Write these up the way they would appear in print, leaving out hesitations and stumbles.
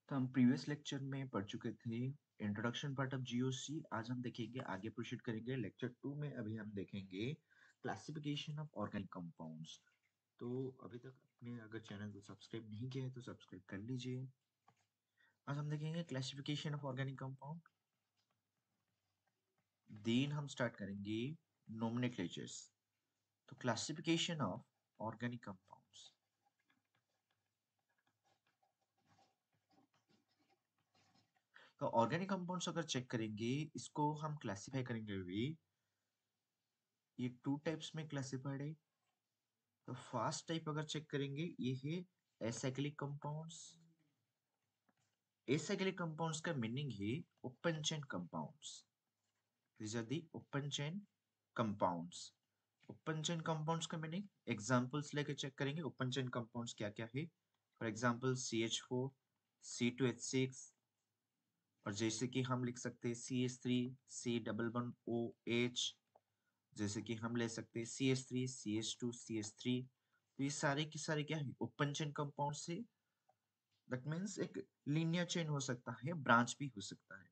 तो हम previous lecture में पढ़ चुके थे इंट्रोडक्शन पार्ट ऑफ जीओसी। आज हम देखेंगे, आगे प्रोसीड करेंगे लेक्चर 2 में। अभी हम देखेंगे क्लासिफिकेशन ऑफ ऑर्गेनिक कंपाउंड्स। तो अभी तक आपने अगर चैनल को सब्सक्राइब नहीं किया है तो सब्सक्राइब कर लीजिए। आज हम देखेंगे classification of organic compound. Then हम स्टार्ट करेंगे नोमेनक्लेचर्स। तो क्लासिफिकेशन ऑफ ऑर्गेनिक कंपाउंड्स। तो ऑर्गेनिक कंपाउंड्स अगर चेक करेंगे, इसको हम क्लासिफाई करेंगे भी। ये टू टाइप्स में क्लासिफाइड है। तो फर्स्ट टाइप अगर चेक करेंगे, ये है एसाइक्लिक कंपाउंड्स। एसाइक्लिक कंपाउंड्स का मीनिंग है open chain compounds. These are the open chain compounds. Open chain compounds का मीनिंग एग्जांपल्स लेके चेक करेंगे ओपन चेन कंपाउंड्स क्या क्या है। फॉर एग्जांपल CH4, C2H6, और जैसे कि हम लिख सकते हैं CH3, C11OH। जैसे कि हम ले सकते हैं CH3, CH2, CH3। तो ये सारे के सारे क्या है, ओपन चेन कंपाउंड से। दैट मीन्स एक लीनियर चेन हो सकता है, ब्रांच भी हो सकता है।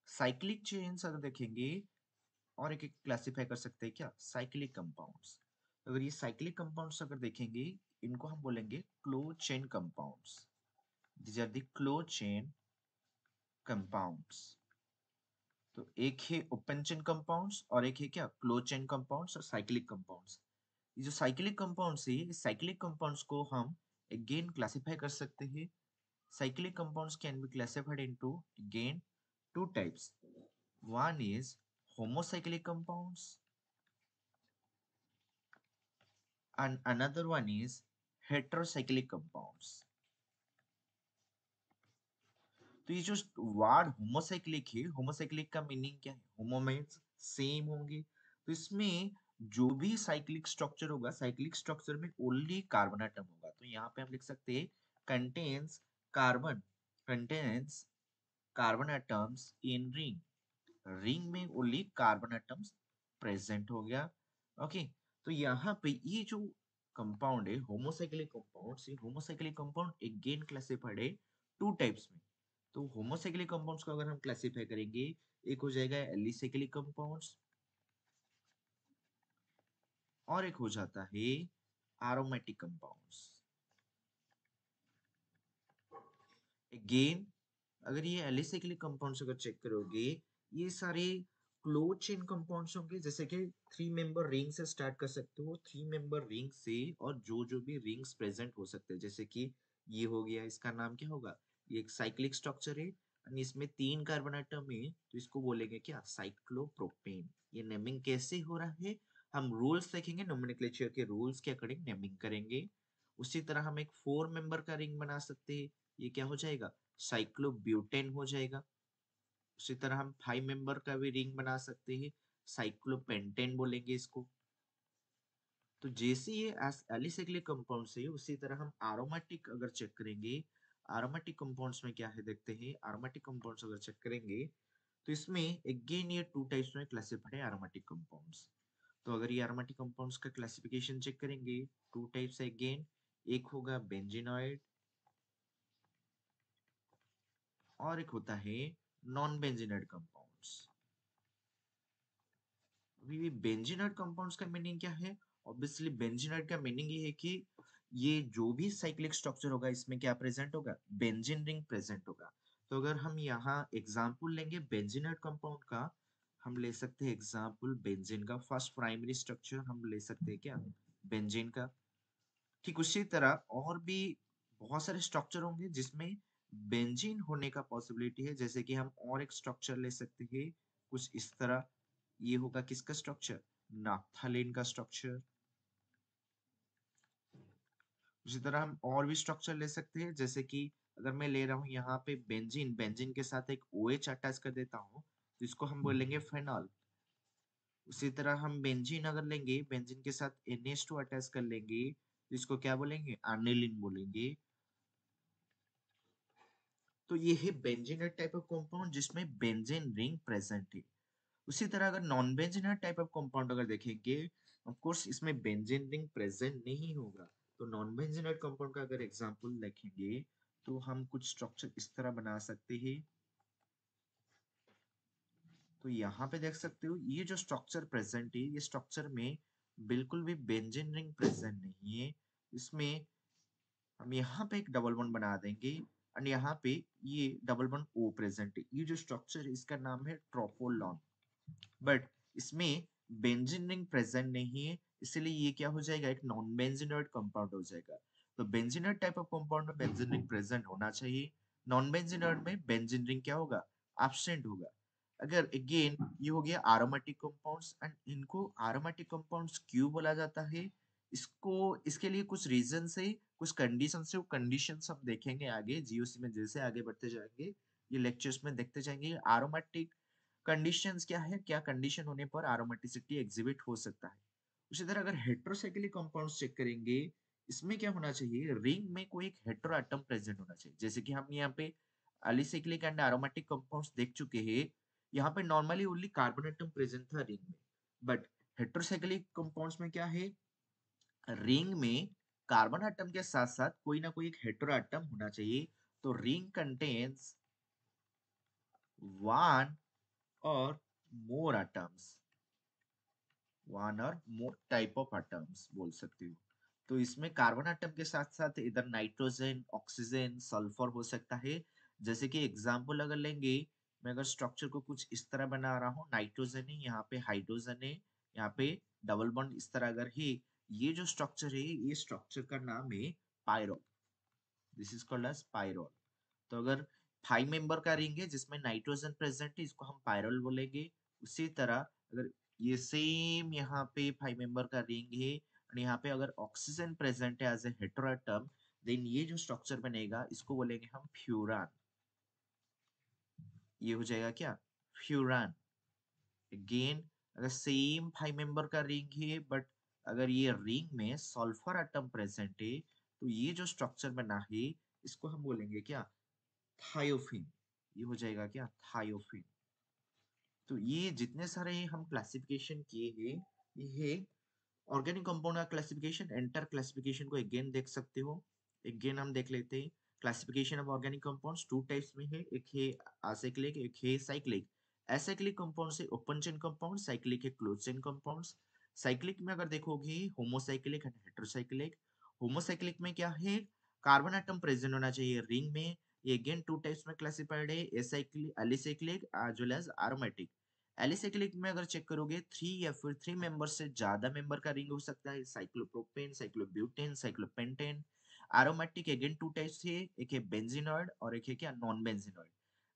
साइक्लिक चेन्स अगर देखेंगे, और एक क्लासिफाई कर सकते हैं क्या, साइक्लिक कंपाउंड्स। अगर ये साइक्लिक कंपाउंड्स अगर देखेंगे, इनको हम बोलेंगे close chain compounds. These are the close chain compounds. तो एक है ओपन चेन कंपाउंड्स और एक है क्या, क्लोज चेन कंपाउंड्स और साइक्लिक कंपाउंड्स। ये जो साइक्लिक कंपाउंड्स है, इस साइक्लिक कंपाउंड्स को हम अगेन क्लासिफाई कर सकते हैं। Cyclic compounds can be classified into again two types. One is homocyclic compounds and another one is heterocyclic compounds. तो ये जो वर्ड होमोसाइक्लिक है, होमोसाइक्लिक का मीनिंग क्या है, होमो मीन्स सेम होंगे। तो इसमें जो भी साइक्लिक स्ट्रक्चर होगा, साइक्लिक स्ट्रक्चर में ओनली कार्बन एटम होगा। तो यहाँ पे हम लिख सकते हैं contains carbon, contains carbon atoms in ring. Ring में ओनली कार्बन एटम्स प्रेजेंट हो गया। ओके। तो यहाँ पे ये जो कंपाउंड है होमोसाइक्लिक कंपाउंड, ये होमोसाइक्लिक कंपाउंड अगेन क्लासिफाइड है टू टाइप्स में। तो होमोसाइक्लिक कंपाउंड्स को अगर हम क्लासिफाई करेंगे, एक हो जाएगा एलिसाइक्लिक कंपाउंड्स और एक हो जाता है एरोमेटिक कंपाउंड्स। अगेन अगर ये एलिसाइक्लिक कंपाउंड्स अगर चेक करोगे, ये सारे क्लोज चेन कंपाउंड्स होंगे। जैसे कि 3 मेंबर रिंग से स्टार्ट कर सकते हो, 3 मेंबर रिंग से, और जो जो भी रिंग्स प्रेजेंट हो सकते हैं। जैसे कि ये हो गया, इसका नाम क्या होगा, ये एक साइक्लिक स्ट्रक्चर है और इसमें 3 कार्बन एटम है, तो इसको बोलेंगे क्या, साइक्लोप्रोपेन। ये नेमिंग कैसे हो रहा है, हम रूल्स देखेंगे, नोमेनक्लेचर के रूल्स के अकॉर्डिंग नेमिंग करेंगे। उसी तरह हम एक 4 मेंबर का रिंग बना सकते हैं, ये क्या हो जाएगा, साइक्लोब्यूटेन हो जाएगा। उसी तरह हम 5 मेंबर का भी रिंग बना सकते हैं, साइक्लोपेंटेन बोलेंगे इसको। तो जैसे ये एलिसाइक्लिक कंपाउंड है, उसी तरह हम एरोमेटिक अगर चेक करेंगे, एरोमेटिक कंपाउंड्स में क्या है देखते हैं। एरोमेटिक कंपाउंड्स अगर चेक करेंगे, तो इसमें अगेन ये टू टाइप्स में क्लासिफाइड है एरोमेटिक कंपाउंड्स। तो अगर ये एरोमेटिक कंपाउंड्स का क्लासिफिकेशन चेक करेंगे, टू टाइप्स है अगेन। एक होगा बेंजीनॉइड और एक होता है नॉन बेंजीनॉइड कंपाउंड्स। अभी बेंजीनॉइड कंपाउंड्स का मीनिंग क्या है, ऑब्वियसली बेंजीनॉइड का मीनिंग ये है कि ये जो भी साइक्लिक स्ट्रक्चर होगा, इसमें क्या प्रेजेंट होगा, बेंजीन रिंग प्रेजेंट होगा। तो अगर हम यहाँ एग्जांपल लेंगे बेंजीनॉइड कंपाउंड का, हम ले सकते हैं एग्जांपल बेंजीन का फर्स्ट प्राइमरी स्ट्रक्चर हम ले सकते हैं क्या, बेंजीन का। ठीक उसी तरह और भी बहुत सारे स्ट्रक्चर होंगे जिसमें बेंजीन होने का पॉसिबिलिटी है। जैसे कि हम और एक स्ट्रक्चर ले सकते हैं कुछ इस तरह, ये होगा किसका स्ट्रक्चर, नाफ्थलीन का स्ट्रक्चर। उसी तरह हम और भी स्ट्रक्चर ले सकते हैं, जैसे कि अगर मैं ले रहा हूँ यहाँ पे बेंजीन, बेंजीन के साथ एक OH अटैच कर देता हूँ, तो इसको हम बोलेंगे फेनॉल। उसी तरह हम बेंजीन अगर लेंगे, बेंजीन के साथ NH2 अटैच कर लेंगे, तो इसको क्या बोलेंगे, एनिलीन बोलेंगे। तो ये है बेंजीनेट टाइप ऑफ कंपाउंड जिसमें बेंजीन रिंग प्रेजेंट है। उसी तरह अगर नॉन बेंजीनेट टाइप ऑफ कंपाउंड अगर देखेंगे, ऑफ कोर्स इसमें बेंजीन रिंग प्रेजेंट नहीं होगा। तो नॉन बेंजीनेट कंपाउंड का अगर एग्जांपल देखेंगे, तो हम कुछ स्ट्रक्चर इस तरह बना सकते हैं। तो यहाँ पे देख सकते हो ये जो स्ट्रक्चर प्रेजेंट है, ये स्ट्रक्चर में बिल्कुल भी बेंजीन रिंग प्रेजेंट नहीं है। इसमें हम यहाँ पे एक डबल बॉन्ड बना देंगे एंड यहाँ पे ये डबल बॉन्ड ओ प्रेजेंट है। ये जो स्ट्रक्चर है इसका नाम है ट्रोपोलॉन, बट इसमें बेंजीन रिंग प्रेजेंट नहीं है, इसलिए ये क्या हो जाएगा, एक नॉन बेंजीनॉइड कंपाउंड हो जाएगा। तो बेंजीनॉइड टाइप ऑफ कंपाउंड में बेंजीन रिंग प्रेजेंट होना चाहिए, नॉन बेंजीनॉइड में बेंजीन रिंग क्या होगा, एब्सेंट होगा। अगर अगेन ये हो गया एरोमेटिक कंपाउंड्स, एंड इनको एरोमेटिक कंपाउंड्स क्यों बोला जाता है, इसको इसके लिए कुछ रीजन से, कुछ कंडीशन से, वो कंडीशंस हम देखेंगे आगे जीओसी में, जैसे आगे बढ़ते जाएंगे ये लेक्चर्स में देखते जाएंगे। एरोमेटिक कंडीशंस क्या है, क्या कंडीशन होने पर एरोमेटिसिटी एग्जिबिट हो सकता है। उसी तरह अगर हेटेरोसाइक्लिक कंपाउंड्स चेक करेंगे, इसमें क्या होना चाहिए, रिंग में कोई एक हेटेरो एटम प्रेजेंट होना चाहिए। जैसे कि हम यहाँ पे एलिसाइक्लिक एंड एरोमेटिक कंपाउंड्स देख चुके हैं, यहाँ पे normally only carbon atom present था रिंग में, बट हेटेरोसाइक्लिक कंपाउंड्स में क्या है, रिंग में कार्बन एटम के साथ साथ कोई ना कोई एक हेटेरो एटम होना चाहिए। तो रिंग कंटेन्स वन और मोर एटम्स, वन और मोर टाइप ऑफ एटम्स बोल सकते हो। तो इसमें कार्बन एटम के साथ साथ इधर नाइट्रोजन, ऑक्सीजन, सल्फर हो सकता है। जैसे कि एग्जांपल अगर लेंगे, मैं अगर स्ट्रक्चर को कुछ इस तरह बना रहा हूँ, नाइट्रोजन है, यहाँ पे हाइड्रोजन है, यहाँ पे डबल बॉन्ड इस तरह अगर है, ये जो स्ट्रक्चर है, ये स्ट्रक्चर का नाम है pyrrole. This is called as pyrrole. तो अगर 5 मेंबर का रिंग है जिसमें नाइट्रोजन प्रेजेंट है, इसको हम पायरोल बोलेंगे। उसी तरह अगर ये सेम यहाँ पे 5 मेंबर का रिंग है और यहाँ पे अगर ऑक्सीजन प्रेजेंट है एज ए हेटेरोएटम, देन ये जो स्ट्रक्चर बनेगा इसको बोलेंगे हम फ्यूरान। ये हो जाएगा क्या, फ्यूरान। अगेन अगर सेम 5 मेंबर का रिंग है बट अगर ये रिंग में सल्फर एटम प्रेजेंट है, तो ये जो स्ट्रक्चर बना है इसको हम बोलेंगे क्या, थायोफिन। ये हो जाएगा क्या, थायोफिन। तो ये जितने सारे हम क्लासिफिकेशन किए हैं, ये ऑर्गेनिक कंपाउंड का क्लासिफिकेशन, एंटर क्लासिफिकेशन को अगेन देख सकते हो। अगेन हम देख लेते हैं classification of organic compounds, to types में है, एक है असाइक्लिक, एक है साइक्लिक। असाइक्लिक कंपाउंड से ओपन चेन कंपाउंड, साइक्लिक है क्लोज चेन कंपाउंड्स। साइक्लिक में अगर देखोगे होमोसाइक्लिक एंड हेटेरोसाइक्लिक। होमोसाइक्लिक में क्या है, कार्बन एटम प्रेजेंट होना चाहिए रिंग में। ये अगेन टू टाइप्स में क्लासिफाइड है, acyclic, alicyclic as well as aromatic. Alicyclic में अगर चेक करोगे 3 या फिर 3 मेंबर से ज्यादा मेंबर का रिंग हो सकता है, cyclopropane, cyclobutane, cyclopentane. Aromatic again two types है, एक है बेंजीनॉइड और एक है क्या, नॉन बेंजीनॉइड।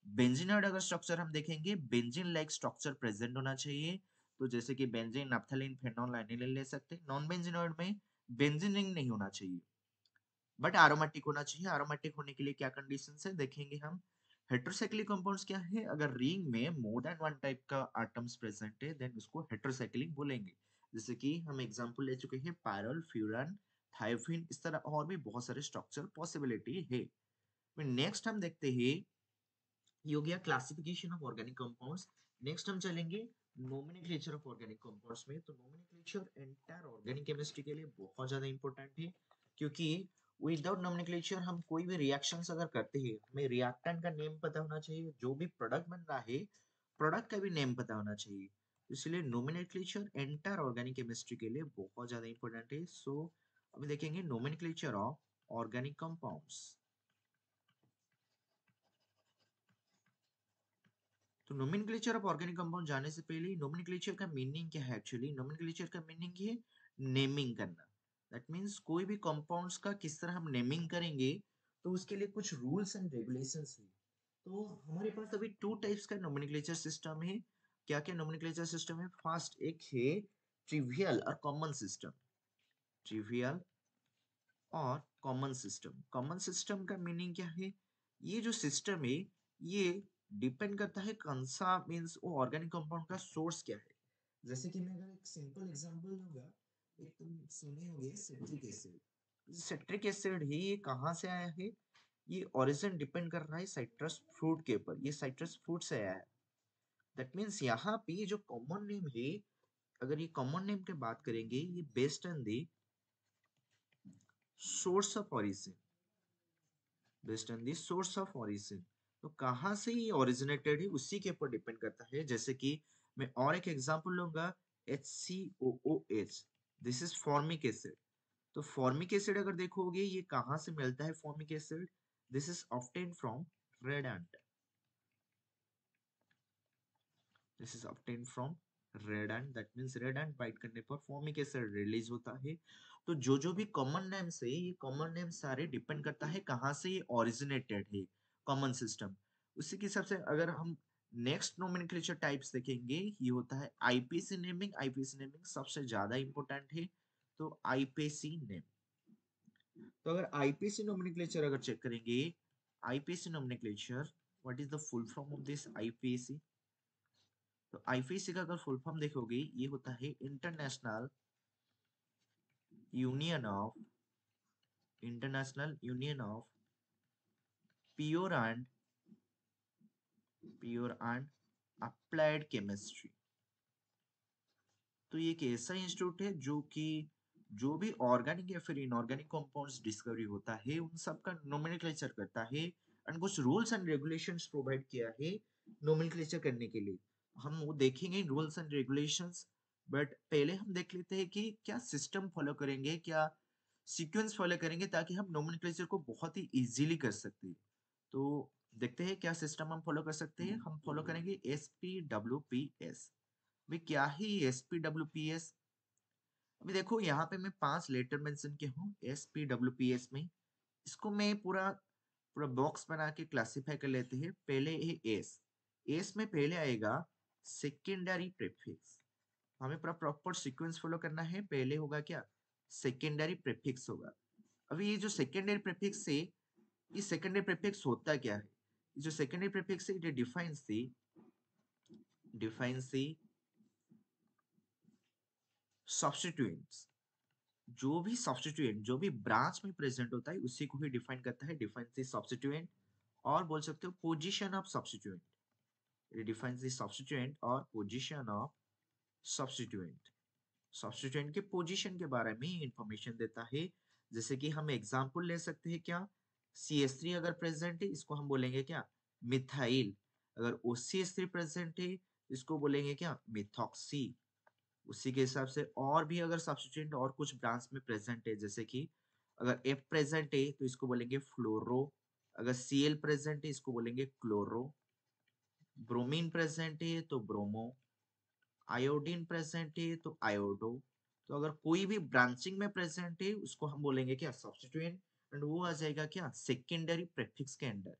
बेंजीनॉइड अगर स्ट्रक्चर हम देखेंगे, बेंजीन लाइक स्ट्रक्चर प्रेजेंट होना चाहिए। तो जैसे कि बेंजीन, नैप्थलीन, फेनॉल, एनिलीन ले सकते हैं। नॉन बेंजीनॉइड में बेंजीन रिंग नहीं होना चाहिए बट एरोमेटिक होना चाहिए। एरोमेटिक होने के लिए क्या कंडीशन है देखेंगे हम। हेटेरोसाइक्लिक कंपाउंड्स क्या है, अगर रिंग में मोर देन वन टाइप का एटम्स प्रेजेंट है देन उसको हेटेरोसाइक्लिक बोलेंगे। जैसे कि हम एग्जांपल ले चुके हैं पायरोल, फ्यूरान, थायोफिन, इस तरह और भी बहुत सारे स्ट्रक्चर पॉसिबिलिटी है। नेक्स्ट हम देखते हैं, ये हो गया classification of organic compounds. Next हम चलेंगे नोमेनक्लेचर ऑफ ऑर्गेनिक कंपाउंड्स में। तो नोमेनक्लेचर एंटायर ऑर्गेनिक केमिस्ट्री के लिए बहुत ज्यादा इंपॉर्टेंट है, क्योंकि विदाउट नोमेनक्लेचर हम कोई भी रिएक्शंस अगर करते हैं, हमें रिएक्टेंट का नेम पता होना चाहिए, जो भी प्रोडक्ट बन रहा है प्रोडक्ट का भी नेम पता होना चाहिए। इसलिए नोमेनक्लेचर एंटायर ऑर्गेनिक केमिस्ट्री के लिए बहुत ज्यादा इंपॉर्टेंट है। सो अभी देखेंगे नोमेनक्लेचर ऑफ ऑर्गेनिक कंपाउंड्स। तो नोमेनक्लेचर ऑफ ऑर्गेनिक कंपाउंड जाने से पहले नोमेनक्लेचर का मीनिंग क्या है, एक्चुअली नोमेनक्लेचर का मीनिंग है नेमिंग करना। दैट मींस कोई भी कंपाउंड्स का किस तरह हम नेमिंग करेंगे, तो उसके लिए कुछ रूल्स एंड रेगुलेशंस है। तो हमारे पास अभी टू टाइप्स का नोमेनक्लेचर सिस्टम है। क्या क्या नोमेनक्लेचर सिस्टम है, फर्स्ट एक है ट्रिवियल और कॉमन सिस्टम। ट्रिवियल और कॉमन सिस्टम। कॉमन सिस्टम का मीनिंग क्या है, ये जो सिस्टम है ये डिपेंड करता है कौन सा, मींस वो ऑर्गेनिक कंपाउंड का सोर्स क्या है। जैसे कि मैं अगर एक सिंपल एग्जांपल दूंगा, एक तुम सुने होंगे सिट्रिक एसिड। सिट्रिक एसिड है, ये कहाँ से आया है, ये ओरिजिन डिपेंड कर रहा है साइट्रस फ्रूट के ऊपर, ये साइट्रस फ्रूट से आया है। दैट मींस यहाँ पे जो कॉमन नेम है, अगर ये कॉमन नेम की बात करेंगे, ये based on the source of origin. Based on the source of origin. तो कहाँ से ये ओरिजिनेटेड है उसी के ऊपर डिपेंड करता है। जैसे कि मैं और एक एग्जांपल लूंगा, HCOOH, this is formic acid. तो फॉर्मिक एसिड अगर देखोगे ये कहाँ से मिलता है formic acid, this is obtain from red ant, this is obtain from red ant, that means red ant bite करने पर फॉर्मिक एसिड रिलीज होता है। तो जो भी कॉमन नेम्स है, ये कॉमन नेम सारे डिपेंड करता है कहाँ से ये ओरिजिनेटेड है, कॉमन सिस्टम। उसी के हिसाब से अगर हम नेक्स्ट नोमेनक्लेचर टाइप्स देखेंगे, ये होता है आईपीसी नेमिंग। आईपीसी नेमिंग सबसे ज्यादा इंपॉर्टेंट है। तो आईपीसी नेम, तो अगर आईपीसी नोमेनक्लेचर अगर चेक करेंगे, IPC nomenclature, what is the full form of this IPC? तो आईपीसी का अगर फुल फॉर्म देखोगे, ये होता है international union of, international union of pure and applied chemistry. तो ये एक ऐसा इंस्टीट्यूट है जो कि जो भी ऑर्गेनिक या फिर इनऑर्गेनिक कंपाउंड्स डिस्कवरी होता है उन सब का नोमेनक्लेचर करता है, एंड कुछ रूल्स एंड रेगुलेशंस प्रोवाइड किया है नोमेनक्लेचर करने के लिए। हम वो देखेंगे रूल्स एंड रेगुलेशंस, बट पहले हम देख लेते हैं कि क्या सिस्टम फॉलो करेंगे, क्या सीक्वेंस फॉलो करेंगे ताकि हम नोमेनक्लेचर को बहुत ही इजीली कर सकते हैं। तो देखते हैं क्या सिस्टम हम फॉलो कर सकते हैं। हम फॉलो करेंगे SPWPS। भाई क्या है SPWPS? अभी देखो यहाँ पे मैं 5 लेटर मेंशन के हूँ SPWPS में। इसको मैं पूरा पूरा बॉक्स बना के क्लासिफाई कर लेते हैं। पहले है एस, एस में पहले आएगा सेकेंडरी प्रीफिक्स। हमें पूरा प्रॉपर सीक्वेंस फॉलो करना है। पहले होगा क्या? सेकेंडरी प्रीफिक्स होगा। अभी ये जो सेकेंडरी प्रीफिक्स है, ये सेकेंडरी प्रीफिक्स होता क्या है? ये जो सेकेंडरी प्रीफिक्स है, ये डिफाइंस दी सब्स्टिट्यूएंट्स। जो भी सब्स्टिट्यूएंट जो भी ब्रांच में प्रेजेंट होता है उसी को ही डिफाइन करता है, डिफाइंस द सब्स्टिट्यूएंट। और बोल सकते हो position of substituent, it defines the substituent और पोजीशन ऑफ सब्स्टिट्यूएंट। सब्स्टिट्यूएंट के पोजीशन के बारे में इंफॉर्मेशन देता है। जैसे कि हम एग्जांपल ले सकते हैं क्या, CH3 अगर प्रेजेंट है इसको हम बोलेंगे क्या? मिथाइल। अगर OCH3 प्रेजेंट है इसको बोलेंगे क्या? मिथॉक्सी। उसी के हिसाब से और भी अगर सब्स्टिट्यूएंट और कुछ ब्रांच में प्रेजेंट है, जैसे कि अगर F प्रेजेंट है तो इसको बोलेंगे फ्लोरो। अगर Cl प्रेजेंट है इसको बोलेंगे क्लोरो। ब्रोमीन प्रेजेंट है तो ब्रोमो। आयोडीन प्रेजेंट है तो आयोडो। तो अगर कोई भी ब्रांचिंग में प्रेजेंट है उसको हम बोलेंगे क्या? सब्स्टिट्यूएंट। एंड वो आ जाएगा क्या? सेकेंडरी प्रीफिक्स के अंडर।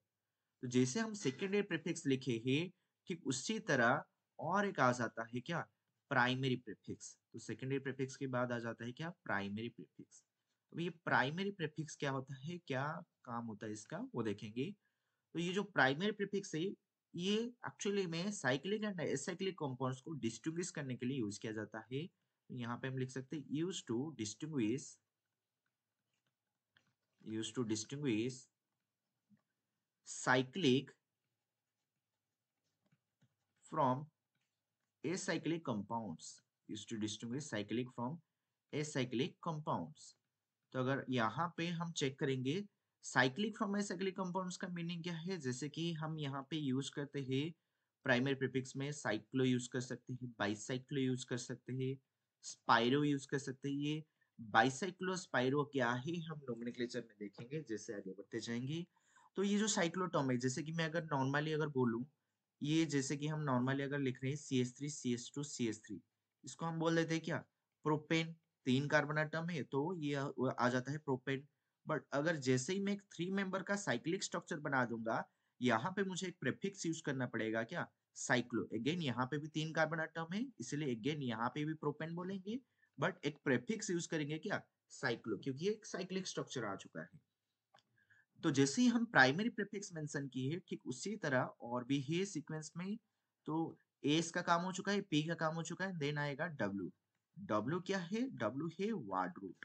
तो जैसे हम सेकेंडरी प्रीफिक्स लिखे हैं, ठीक उसी तरह और एक आ जाता है क्या? Primary prefix. तो सेकेंडरी प्रीफिक्स के बाद आ जाता है क्या? Primary prefix. अब ये प्राइमरी प्रीफिक्स क्या होता है, क्या काम होता है इसका, वो देखेंगे। तो ये जो प्राइमरी प्रीफिक्स है, ये एक्चुअली में साइक्लिक एंड एसाइक्लिक कंपाउंड्स को डिस्टिंग्विश करने के लिए यूज किया जाता है। तो यहाँ पे हम लिख सकते हैं use to distinguish cyclic from acyclic compounds, used to distinguish cyclic from acyclic compounds। तो अगर यहाँ पे हम चेक करेंगे साइक्लिक फ्रॉम एसाइक्लिक कंपाउंड्स का मीनिंग क्या है, जैसे कि हम यहाँ पे यूज करते हैं प्राइमरी प्रीफिक्स में साइक्लो यूज कर सकते हैं, बाइसाइक्लो यूज कर सकते हैं, स्पाइरो यूज कर सकते हैं। ये बाइसाइक्लो स्पाइरो क्या है हम नोमेनक्लेचर में देखेंगे जैसे आगे बढ़ते जाएंगे। तो ये जो साइक्लोटॉम है, जैसे कि मैं अगर नॉर्मली अगर बोलूं, ये जैसे कि हम नॉर्मली अगर लिख रहे हैं CH3 CH2 CH3, इसको हम बोल देते हैं क्या? प्रोपेन। 3 कार्बन एटम है तो ये आ जाता है प्रोपेन। बट अगर जैसे ही मैं एक 3 मेंबर का साइक्लिक स्ट्रक्चर बना दूंगा, यहाँ पे मुझे एक प्रीफिक्स यूज करना पड़ेगा क्या? साइक्लो। अगेन यहाँ पे भी 3 कार्बन एटम है इसलिए अगेन यहाँ पे भी प्रोपेन बोलेंगे, बट एक प्रीफिक्स यूज करेंगे क्या? साइक्लो, क्योंकि ये एक साइक्लिक स्ट्रक्चर आ चुका है। तो जैसे ही हम प्राइमरी प्रीफिक्स मेंशन किए हैं, ठीक उसी तरह और भी है सीक्वेंस में। तो एस का काम हो चुका है, पी का काम हो चुका है, देन आएगा डब्ल्यू। डब्ल्यू क्या है? डब्ल्यू है वार्ड रूट।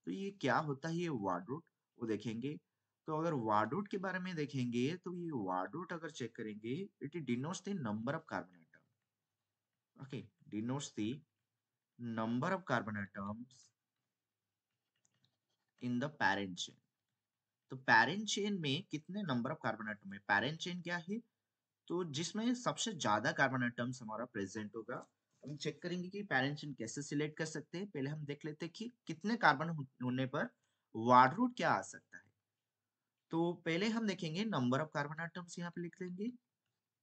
तो ये क्या होता है ये वार्ड रूट, वो देखेंगे। तो अगर वार्ड रूट के बारे में देखेंगे तो ये वार्ड रूट अगर चेक करेंगे, it denotes the number of carbon atom. Okay, denotes the number of carbon atoms in the parent chain. तो पैरेंट चेन में कितने नंबर ऑफ कार्बन एटम है? पैरेंट चेन क्या है? तो जिसमें सबसे ज्यादा कार्बन एटम्स हमारा प्रेजेंट होगा। हम चेक करेंगे कि पैरेंट चेन कैसे सिलेक्ट कर सकते हैं। पहले हम देख लेते हैं कि कितने कार्बन होने पर वार्ड रूट क्या आ सकता है। तो पहले हम देखेंगे नंबर ऑफ कार्बन एटम्स यहाँ पे लिख लेंगे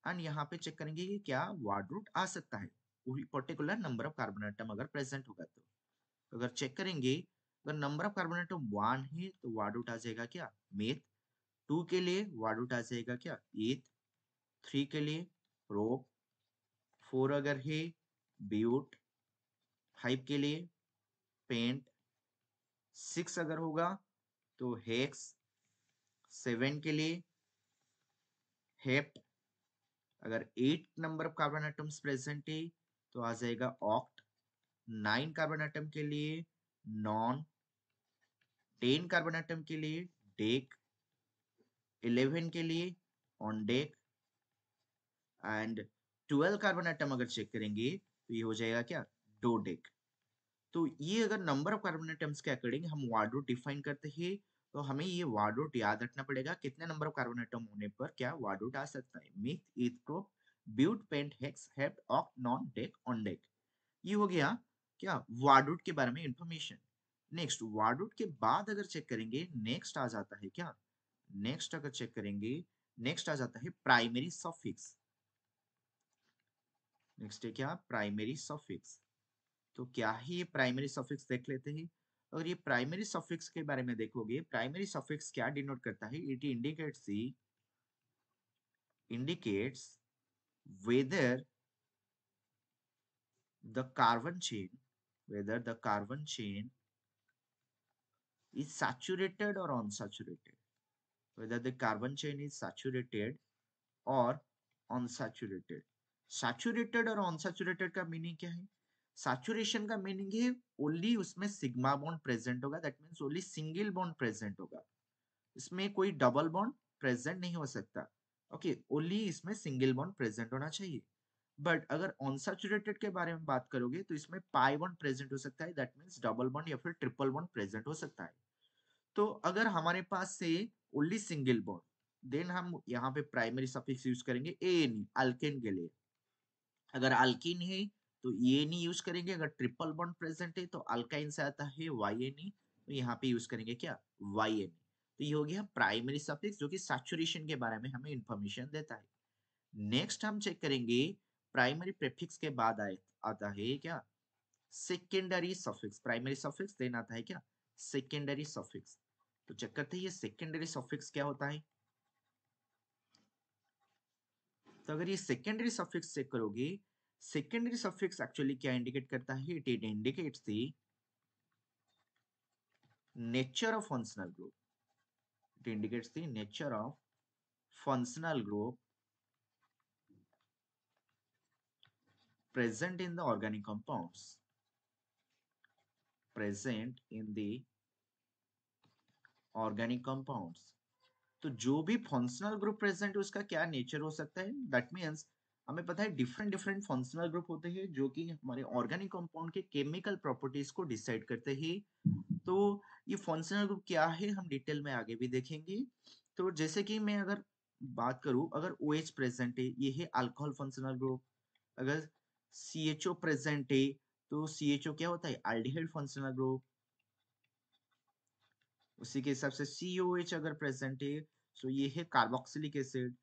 एंड यहाँ पे चेक करेंगे कि क्या वार्ड रूट आ सकता है, वही particular number of carbon atom अगर प्रेजेंट होगा तो अगर चेक करेंगे, अगर नंबर ऑफ कार्बन एटम 1 है तो वार्ड रूट आ जाएगा क्या? मेथ। 2 के लिए वार्ड रूट आ जाएगा क्या? एथ। 3 के लिए प्रोप। 4 अगर है ब्यूट। 5 के लिए पेंट। 6 अगर होगा तो हेक्स। 7 के लिए हेप्ट। अगर 8 number of carbon atoms present है तो आ जाएगा ऑक्ट। 9 कार्बन एटम के लिए नॉन। 10 कार्बन एटम के लिए डेक। 11 के लिए on deck and 12 carbon atom अगर चेक करेंगे तो ये हो जाएगा क्या? डोडेक। तो ये अगर नंबर ऑफ कार्बन एटम्स के अकॉर्डिंग हम वार्ड रूट डिफाइन करते हैं तो हमें ये वार्ड रूट याद रखना पड़ेगा कितने नंबर ऑफ कार्बन एटम होने पर क्या वार्ड रूट आ सकता है। Meth, eth, prop, but, pent, hex, hept, oct, non, dec, undec. ये हो गया क्या वार्ड रूट के बारे में इंफॉर्मेशन। नेक्स्ट वार्ड रूट के बाद अगर चेक करेंगे नेक्स्ट आ जाता है क्या? नेक्स्ट अगर चेक करेंगे नेक्स्ट आ जाता है प्राइमरी सफिक्स। नेक्स्ट है क्या? Primary suffix. तो क्या है ये प्राइमरी सफिक्स देख लेते हैं। अगर ये प्राइमरी सफिक्स के बारे में देखोगे, प्राइमरी सफिक्स क्या डिनोट करता है? It indicates whether the carbon chain whether the carbon chain is saturated or unsaturated, whether the carbon chain is saturated or unsaturated। Saturated और अनसैचुरेटेड का मीनिंग क्या है? सैचुरेशन का मीनिंग है ओनली उसमें सिग्मा बॉन्ड प्रेजेंट होगा, that means only single bond present होगा, इसमें कोई डबल बॉन्ड प्रेजेंट नहीं हो सकता। ओके, ओनली इसमें सिंगल बॉन्ड प्रेजेंट होना चाहिए। बट अगर अनसैचुरेटेड के बारे में बात करोगे तो इसमें पाई बॉन्ड प्रेजेंट हो सकता है, दैट मींस डबल बॉन्ड या फिर ट्रिपल बॉन्ड प्रेजेंट हो सकता है। तो अगर हमारे पास से ओनली सिंगल बॉन्ड, देन हम यहाँ पे प्राइमरी सफिक्स यूज करेंगे एन अल्केन के लिए। अगर अल्कीन है तो एन यूज करेंगे, अगर ट्रिपल बॉन्ड प्रेजेंट है तो अल्काइन से आता है वाई एन, तो यहाँ पे यूज करेंगे क्या? Y N. तो ये हो गया प्राइमरी सफिक्स जो कि सैचुरेशन के बारे में हमें इंफॉर्मेशन देता है। नेक्स्ट हम चेक करेंगे प्राइमरी प्रीफिक्स के बाद आता है क्या? Secondary suffix. Primary suffix then आता है क्या? Secondary suffix. तो चेक करते हैं ये सेकेंडरी सफिक्स क्या होता है। तो अगर ये सेकेंडरी सफिक्स चेक करोगे, सेकेंडरी सफिक्स एक्चुअली क्या इंडिकेट करता है? It indicates the nature of functional group. It indicates the nature of functional group present in the organic compounds, present in the organic compounds। तो जो भी functional group present है उसका क्या nature हो सकता है? दैट मीन्स हमें पता है डिफरेंट डिफरेंट फंक्शनल ग्रुप होते हैं जो कि हमारे ऑर्गेनिक कंपाउंड के केमिकल प्रॉपर्टीज को डिसाइड करते हैं। तो ये फंक्शनल ग्रुप क्या है हम डिटेल में आगे भी देखेंगे। तो जैसे कि मैं अगर बात करूं, अगर OH प्रेजेंट है ये है अल्कोहल फंक्शनल ग्रुप। अगर CHO प्रेजेंट है तो CHO क्या होता है? Aldehyde functional group. उसी के हिसाब से COH अगर प्रेजेंट है तो ये है कार्बोक्सिलिक एसिड।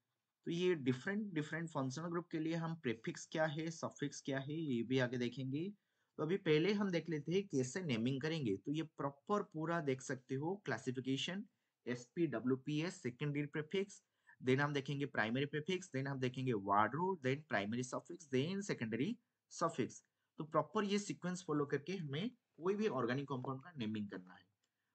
तो ये डिफरेंट डिफरेंट फंक्शनल ग्रुप के लिए हम प्रीफिक्स क्या है सफिक्स क्या है ये भी आगे देखेंगे। तो अभी पहले हम देख लेते हैं कैसे नेमिंग करेंगे। तो ये प्रॉपर पूरा देख सकते हो classification SPWPS secondary prefix, then हम देखेंगे प्राइमरी प्रीफिक्स, देन हम देखेंगे word root, then primary suffix, then secondary suffix. तो प्रॉपर ये सीक्वेंस फॉलो करके हमें कोई भी ऑर्गेनिक कंपाउंड का नेमिंग करना है।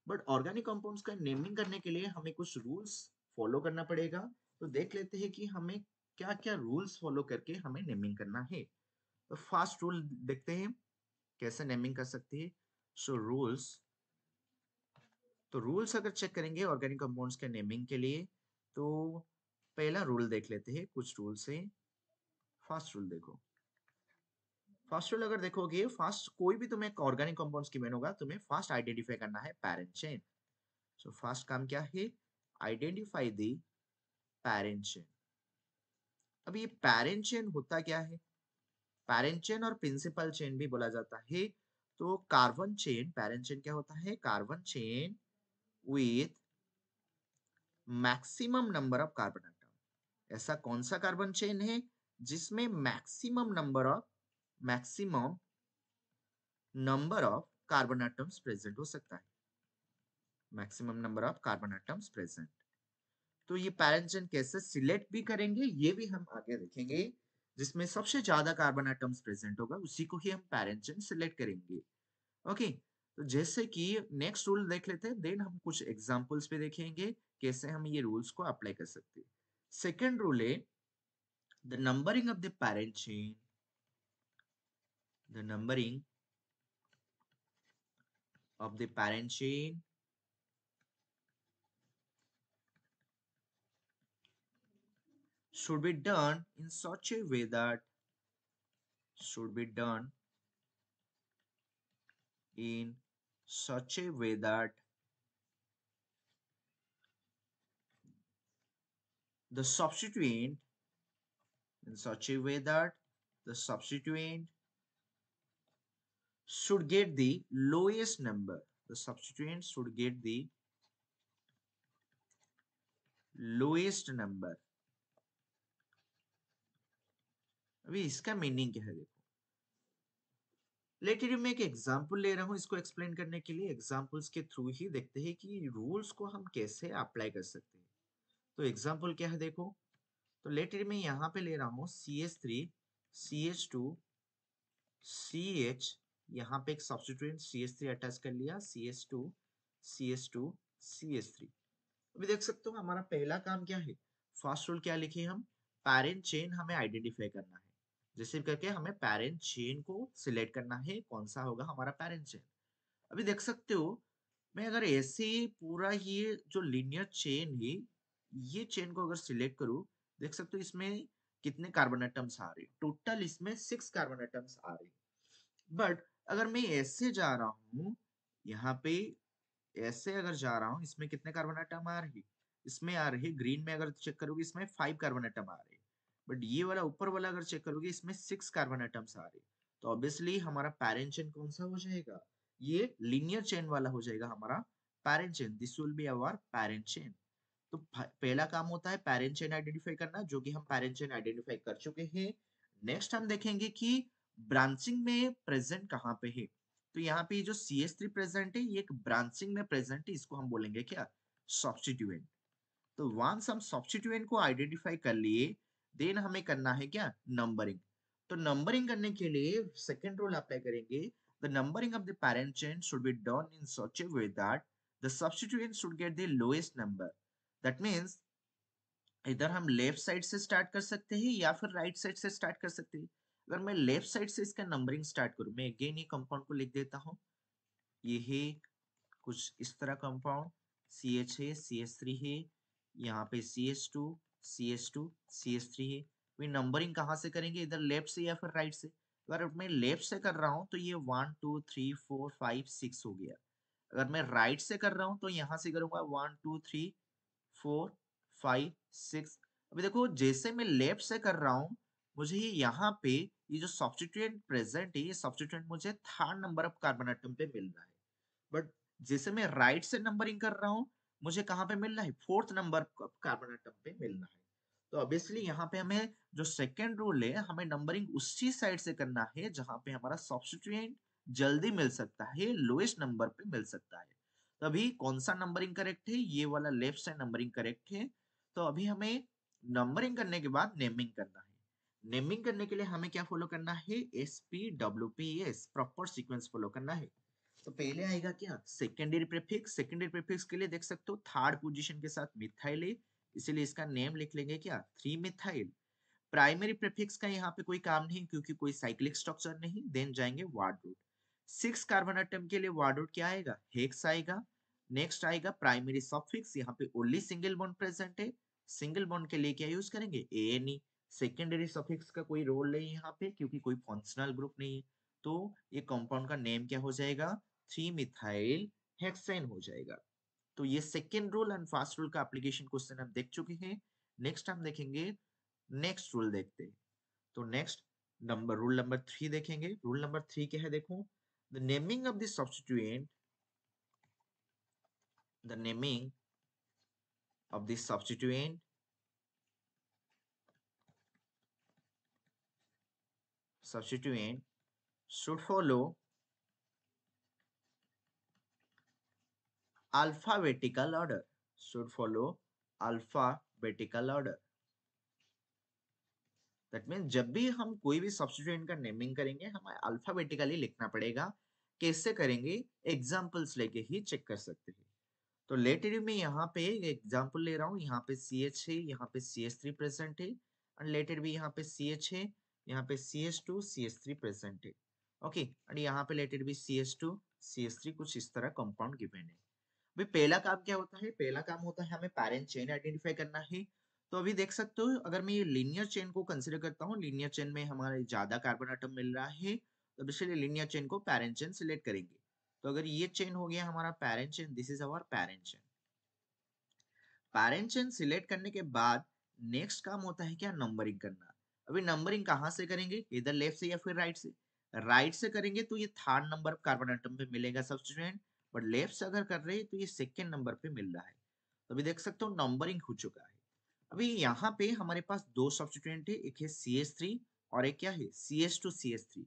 बट ऑर्गेनिक कंपाउंड्स का नेमिंग करने के लिए हमें कुछ रूल्स फॉलो करना पड़ेगा। तो देख लेते हैं कि हमें क्या क्या रूल्स फॉलो करके हमें नेमिंग करना है। तो फर्स्ट रूल देखते हैं कैसे नेमिंग कर सकते हैं। सो रूल्स, तो रूल्स अगर चेक करेंगे ऑर्गेनिक कंपाउंड्स के नेमिंग के लिए तो पहला रूल देख लेते हैं कुछ रूल से। फर्स्ट रूल देखो, फर्स्ट रूल अगर देखोगे, फर्स्ट कोई भी तुम्हें ऑर्गेनिक कंपाउंड्स की बनेगा तुम्हें फर्स्ट आइडेंटिफाई करना है पेरेंट चेन। सो फर्स्ट काम क्या है? Identify the parent chain. अब ये पैरेंट चेन होता क्या है? पैरेंट चेन और प्रिंसिपल चेन भी बोला जाता है। तो कार्बन चेन, पैरेंट चेन क्या होता है? Carbon chain with maximum number of carbon atom. ऐसा कौन सा कार्बन चेन है जिसमें maximum number of carbon atoms present हो सकता है? Maximum number of carbon atoms present. तो ये पैरेंट चेन कैसे सिलेक्ट भी करेंगे ये भी हम आगे देखेंगे। जिसमें सबसे ज्यादा कार्बन एटम्स प्रेजेंट होगा उसी को ही हम पैरेंट चेन सिलेक्ट करेंगे। ओके, तो जैसे कि नेक्स्ट रूल देख लेते हैं, देन हम कुछ एग्जांपल्स पे देखेंगे कैसे हम ये रूल्स को अप्लाई कर सकते हैं। सेकेंड रूल है the numbering of the parent chain, the numbering of the parent chain should be done in such a way that should be done in such a way that the substituent in such a way that the substituent should get the lowest number. The substituent should get the lowest number. अभी इसका meaning क्या है देखो। Late मैं एक example ले रहा हूं इसको एक्सप्लेन करने के लिए। एग्जांपल्स के थ्रू ही देखते हैं कि रूल्स को हम कैसे अप्लाई कर सकते हैं। तो एग्जांपल क्या है देखो। तो लेट मैं यहाँ पे ले रहा हूँ CH3 CH2 CH, यहाँ पे एक सब्स्टिट्यूएंट CH3 अटैच कर लिया, CH2 CH2 CH3। अभी देख सकते हो हमारा पहला काम क्या है। फर्स्ट रूल क्या लिखे हम, पैरेंट चेन हमें आइडेंटिफाई करना है। जैसे करके हमें पैरेंट चेन को सिलेक्ट करना है, कौन सा होगा हमारा पैरेंट चेन। अभी देख सकते हो मैं अगर ऐसे पूरा ये जो लीनियर चेन है ये चेन को अगर सिलेक्ट करूं, देख सकते हो इसमें कितने कार्बन एटम्स आ रहे हैं। टोटल इसमें 6 कार्बन एटम्स आ रहे हैं। बट अगर मैं ऐसे जा रहा हूँ, यहाँ पे ऐसे अगर जा रहा हूँ, इसमें कितने कार्बन एटम आ रहे हैं? इसमें आ रहे ग्रीन में अगर चेक करोगे इसमें 5 कार्बन एटम आ रहे हैं। बट ये वाला ऊपर वाला अगर चेक करोगे इसमें 6 कार्बन एटम्स आ रहे हैं। तो ऑब्वियसली हमारा पैरेंट चेन कौन सा हो जाएगा? ये लीनियर चेन वाला हो जाएगा हमारा parent chain. This will be our parent chain. तो पहला काम होता है पैरेंट चेन आइडेंटिफाई करना, जो कि हम पैरेंट चेन आइडेंटिफाई कर चुके हैं। नेक्स्ट हम देखेंगे कि ब्रांचिंग में प्रेजेंट कहाँ पे है। तो यहाँ पे जो CH3 प्रेजेंट है ये एक ब्रांचिंग में प्रेजेंट है, इसको हम बोलेंगे क्या? सब्स्टिट्यूएंट। तो वंस हम सब्स्टिट्यूएंट को आइडेंटिफाई कर लिए, देन हमें करना है क्या? नंबरिंग। तो नंबरिंग करने के लिए सेकेंड रूल अप्लाई करेंगे। The numbering of the parent chain should be done in such A way that the substituent should get the lowest number. That means इधर हम लेफ्ट साइड से स्टार्ट कर सकते हैं या फिर राइट साइड से स्टार्ट कर सकते हैं। अगर मैं लेफ्ट साइड से इसका नंबरिंग स्टार्ट करूं, मैं अगेन ये कंपाउंड को लिख देता हूं। ये है कुछ इस तरह कंपाउंड, CH है, CH3 है, यहाँ पे CH2 CH2 CH3 है। वे नंबरिंग कहाँ से करेंगे, इधर लेफ्ट से या फिर राइट से? अगर मैं लेफ्ट से कर रहा हूँ तो ये 1 2 3 4 5 6 हो गया। अगर मैं राइट से कर रहा हूँ तो यहाँ से करूंगा 1 2 3 4 5 6। अभी देखो जैसे मैं लेफ्ट से कर रहा हूँ, मुझे यहाँ पे ये जो सब्स्टिट्यूएंट प्रेजेंट है, ये सब्स्टिट्यूएंट मुझे third number of carbon atom पे मिल रहा है। बट जैसे मैं राइट से नंबरिंग कर रहा हूँ, मुझे कहाँ पे मिल रहा है? फोर्थ नंबर कार्बन एटम पे मिल रहा है। तो ऑब्वियसली यहाँ पे हमें जो सेकेंड रूल है, हमें नंबरिंग उसी साइड से करना है जहाँ पे हमारा सब्स्टिट्यूएंट जल्दी मिल सकता है, लोएस्ट नंबर पे मिल सकता है। तो अभी कौन सा नंबरिंग करेक्ट है? ये वाला लेफ्ट साइड नंबरिंग करेक्ट है। तो अभी हमें नंबरिंग करने के बाद नेमिंग करना है। नेमिंग करने के लिए हमें क्या फॉलो करना है? SPWPS, प्रॉपर सीक्वेंस फॉलो करना है। तो पहले आएगा क्या? Secondary prefix. सेकेंडरी प्रीफिक्स के लिए देख सकते हो थर्ड पोजीशन के साथ मिथाइल है, इसीलिए इसका नेम लिख लेंगे क्या? 3 मिथाइल। प्राइमरी प्रीफिक्स का यहाँ पे कोई काम नहीं क्योंकि कोई साइक्लिक स्ट्रक्चर नहीं। देन जाएंगे वार्ड रूट। 6 कार्बन एटम के लिए वार्ड रूट क्या आएगा? हेक्स आएगा। नेक्स्ट आएगा प्राइमरी सफिक्स, यहाँ पे ओनली सिंगल बॉन्ड प्रेजेंट है। सिंगल बॉन्ड के लिए क्या यूज करेंगे? ANE। सेकेंडरी सफिक्स का कोई रोल नहीं यहाँ पे क्योंकि कोई फंक्शनल ग्रुप नहीं है। तो ये कंपाउंड का नेम क्या हो जाएगा? 3 मिथाइल हेक्सेन हो जाएगा। तो ये second rule and first rule का एप्लीकेशन क्वेश्चन हम देख चुके हैं। नेक्स्ट हम देखेंगे, नेक्स्ट रूल देखते हैं। तो नेक्स्ट रूल नंबर 3 देखेंगे। रूल नंबर 3 क्या है, देखो, the naming of the substituent, the naming of the substituent should follow alphabetical order, should follow alphabetical order. That mean जब भी हम कोई भी सब्स्टिट्यूएंट का नेमिंग करेंगे हमें अल्फाबेटिकली लिखना पड़ेगा। कैसे करेंगे, एग्जांपल्स लेके ही चेक कर सकते हैं। तो लेटर में यहाँ पे एग्जांपल ले रहा हूँ, यहाँ पे CH है, यहाँ पे CH3 प्रेजेंट है, एंड लेटर भी यहाँ पे CH है, यहाँ पे CH2 CH3 प्रेजेंट है। ओके, एंड यहाँ पे लेटर भी CH2 CH3 कुछ इस तरह कंपाउंड गिवन है। भाई पहला काम क्या होता है, पहला काम होता है हमें पैरेंट चेन आइडेंटिफाई करना है। तो अभी देख सकते हो, अगर मैं ये लीनियर चेन को कंसीडर करता हूँ, लीनियर चेन में हमारे ज्यादा कार्बन एटम मिल रहा है, तो इसलिए लीनियर चेन को पैरेंट चेन सिलेक्ट करेंगे। तो अगर ये चेन हो गया हमारा parent chain, this is our parent chain. Parent chain select करने के बाद नेक्स्ट काम होता है क्या, नंबरिंग करना। अभी नंबरिंग कहाँ से करेंगे, इधर लेफ्ट से या फिर राइट से। राइट से करेंगे तो ये थर्ड नंबर कार्बन एटम पे मिलेगा सब्स्टिट्यूएंट, बट लेफ्ट से अगर कर रहे हैं तो ये सेकेंड नंबर पे मिल रहा है। तो अभी देख सकते हो नंबरिंग हो चुका है। अभी यहाँ पे हमारे पास दो सब्स्टिट्यूएंट है, एक है CH3 और एक क्या है CH2 CH3।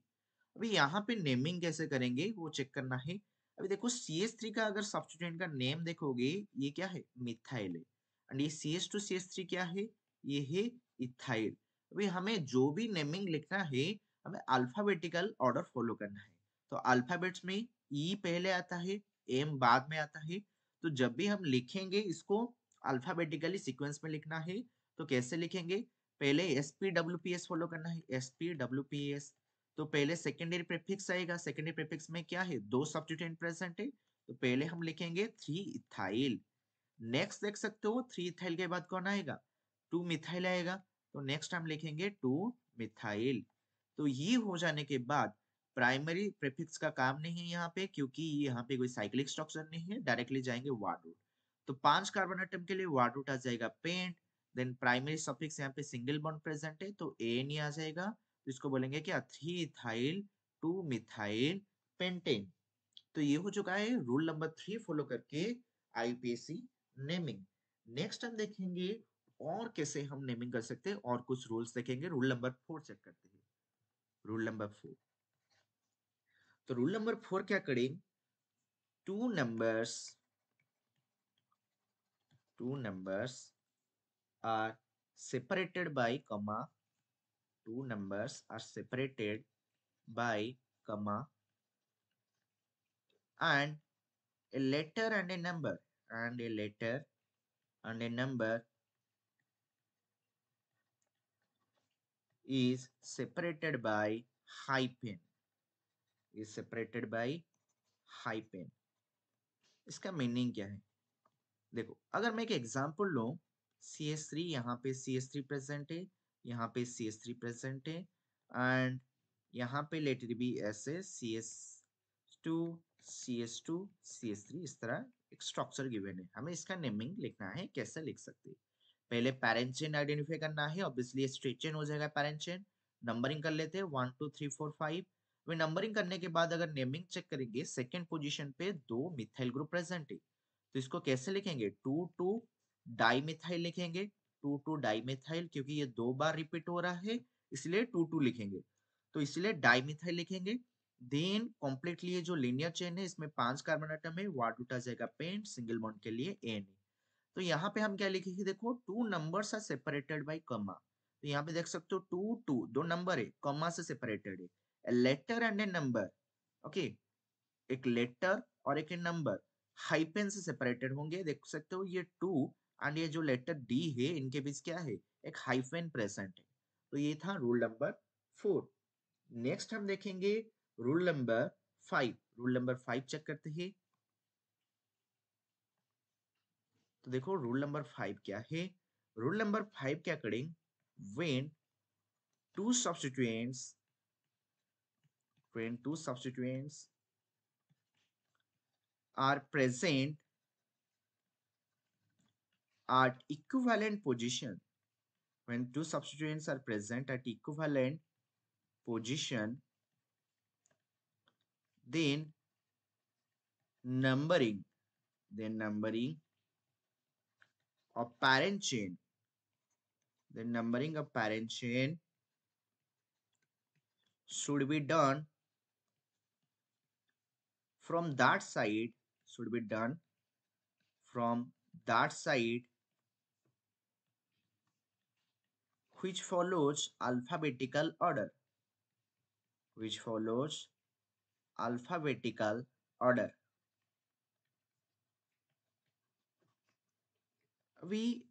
अभी यहाँ पे नेमिंग कैसे करेंगे वो चेक करना है। अभी देखो CH3 का अगर सब्स्टिट्यूएंट का नेम देखोगे, ये क्या है, मिथाइल है, एंड ये CH2 CH3 क्या है, ये है इथाइल। अभी हमें जो भी नेमिंग लिखना है हमें अल्फाबेटिकल ऑर्डर फॉलो करना है। तो अल्फाबेट्स में ई पहले आता है, एम बाद में आता है। तो जब भी हम लिखेंगे इसको अल्फाबेटिकली सीक्वेंस में लिखना है। तो कैसे लिखेंगे, पहले SPWPS फॉलो करना है, SPWPS। तो पहले सेकेंडरी प्रीफिक्स आएगा, सेकेंडरी प्रीफिक्स में क्या है, दो सब्स्टिट्यूएंट प्रेजेंट है, तो पहले हम लिखेंगे 3 इथाइल। नेक्स्ट देख सकते हो 3 इथाइल के बाद कौन आएगा, 2 मिथाइल आएगा, तो नेक्स्ट हम लिखेंगे 2 मिथाइल। तो ये हो जाने के बाद प्राइमरी प्रीफिक्स का काम नहीं है यहाँ पे, क्योंकि यहाँ पे कोई साइक्लिक स्ट्रक्चर नहीं है, डायरेक्टली जाएंगे वार्ड रूट। तो 5 कार्बन एटम के लिए वार्ड रूट आ जाएगा पेंट, देन प्राइमरी सफिक्स यहाँ पे सिंगल बॉन्ड प्रेजेंट है तो ANE आ जाएगा। तो इसको बोलेंगे क्या, 3 इथाइल 2 मिथाइल पेंटेन। तो ये हो चुका है रूल नंबर 3 फॉलो करके IUPAC नेमिंग। नेक्स्ट हम देखेंगे और कैसे हम नेमिंग कर सकते हैं, और कुछ रूल्स देखेंगे। रूल नंबर 4 चेक करते हैं। रूल नंबर 4, तो रूल नंबर 4 क्या करें, two numbers are separated by comma, two numbers are separated by comma, and a letter and a number, and a letter and a number is separated by hyphen, is separated by hyphen। इसका meaning क्या है, देखो अगर मैं एक example लूं, CH3, यहाँ पे CH3 प्रेजेंट है, यहाँ पे CH3 प्रेजेंट है, एंड यहाँ पे लेट इट बी ऐसे CH2 CH2 CH3, इस तरह एक स्ट्रक्चर गिवन है। हमें इसका नेमिंग लिखना है, कैसे लिख सकते हैं, पहले पैरेंट चेन आइडेंटिफाई करना है, ऑब्वियसली स्ट्रेट चेन हो जाएगा पैरेंट चेन। नंबरिंग कर लेते हैं 1 2 3 4 5। वे नंबरिंग करने के बाद अगर नेमिंग चेक करेंगे, सेकेंड पोजीशन पे दो मिथाइल ग्रुप प्रेजेंट है, तो इसको कैसे लिखेंगे, 2 2 डाइमिथाइल लिखेंगे, 2 2 डाइमिथाइल, क्योंकि ये दो बार रिपीट हो रहा है इसलिए 2 2 लिखेंगे, तो इसलिए डाइमिथाइल लिखेंगे। देन कॉम्प्लीटली ये जो लीनियर चेन है इसमें 5 कार्बन एटम है, वार्ड रूट आ जाएगा पेंट, सिंगल बॉन्ड के लिए एन। तो यहाँ पे हम क्या लिखेंगे, देखो two numbers are separated by comma. तो यहाँ पे देख सकते हो 2 2 दो नंबर है, कॉमा से सेपरेटेड है, a letter and a number. Okay, एक लेटर और एक नंबर हाइपेन से सेपरेटेड होंगे, देख सकते हो ये 2 एंड ये जो लेटर D है इनके बीच क्या है, एक हाइफेन प्रेजेंट है। तो ये था रूल नंबर 4। नेक्स्ट हम देखेंगे rule number 5। Rule number 5 check करते हैं। तो देखो रूल नंबर 5 क्या है, रूल नंबर 5 क्या करें, when two substituents when two substituents are present at equivalent position, when two substituents are present at equivalent position, then numbering of parent chain, should be done from that side, from that side which follows alphabetical order, which follows alphabetical order. अभी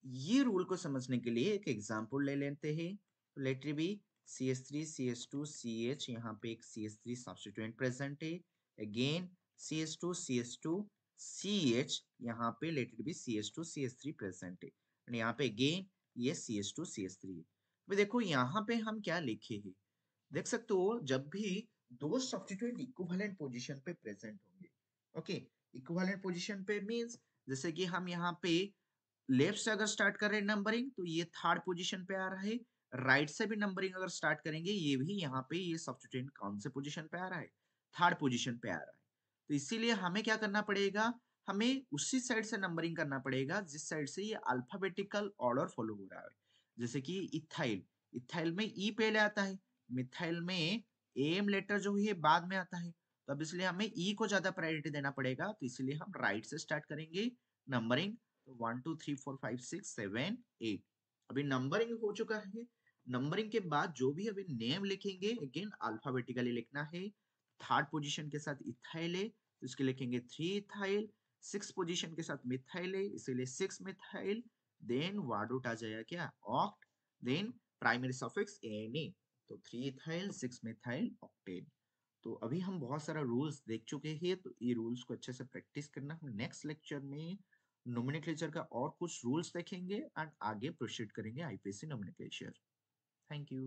ये rule को समझने के लिए एक example ले लेते हैं. Letter B CH3 CH2 CH, यहाँ पे एक CH3 सब्स्टिट्यूएंट प्रेजेंट है. अगेन CH2 CH2 CH, यहाँ पे letter B CH2 CH3 present है. और यहाँ पे अगेन ये CH2 CH3 है. अभी देखो यहाँ पे हम क्या लिखे हैं, देख सकते हो जब भी दो सब्स्टिट्यूएंट इक्विवेलेंट पोजीशन पे प्रेजेंट होंगे. ओके, इक्विवेलेंट पोजीशन पे मींस जैसे कि हम यहाँ पे लेफ्ट से अगर स्टार्ट कर रहे हैं नंबरिंग तो ये थर्ड पोजीशन पे आ रहा है. राइट से भी नंबरिंग अगर स्टार्ट करेंगे ये भी यहाँ पे ये सब्स्टिट्यूएंट कौन से पोजीशन पे आ रहा है, थर्ड पोजीशन पे आ रहा है. तो इसीलिए हमें क्या करना पड़ेगा, हमें उसी साइड से नंबरिंग करना पड़ेगा जिस साइड से ये अल्फाबेटिकल ऑर्डर फॉलो हो रहा है. जैसे कि इथाइल, इथाइल में ई पहले आता है, मिथाइल में एम लेटर जो है बाद में आता है. तो अब इसलिए हमें ई को ज्यादा प्रायोरिटी देना पड़ेगा. तो इसलिए हम राइट से स्टार्ट करेंगे नंबरिंग. तो 1 2 3 4 5 6 7 8. अभी नंबरिंग हो चुका है. नंबरिंग के बाद जो भी अभी नेम लिखेंगे अगेन अल्फाबेटिकली लिखना है. थर्ड पोजीशन के साथ इथाइल है तो इसके लिखेंगे 3 इथाइल. सिक्स पोजीशन के साथ मिथाइल है इसीलिए 6 मिथाइल. देन वर्ड रूट आ जाएगा क्या, oct. Then primary suffix ane. तो 3 इथाइल 6 मिथाइल ऑक्टेन. तो अभी हम बहुत सारा रूल्स देख चुके हैं. तो ये रूल्स को अच्छे से प्रैक्टिस करना. हम नेक्स्ट लेक्चर में नोमेनक्लेचर का और कुछ रूल्स देखेंगे एंड आगे प्रोसीड करेंगे आईपीएससी नोमेनक्लेचर. Thank you.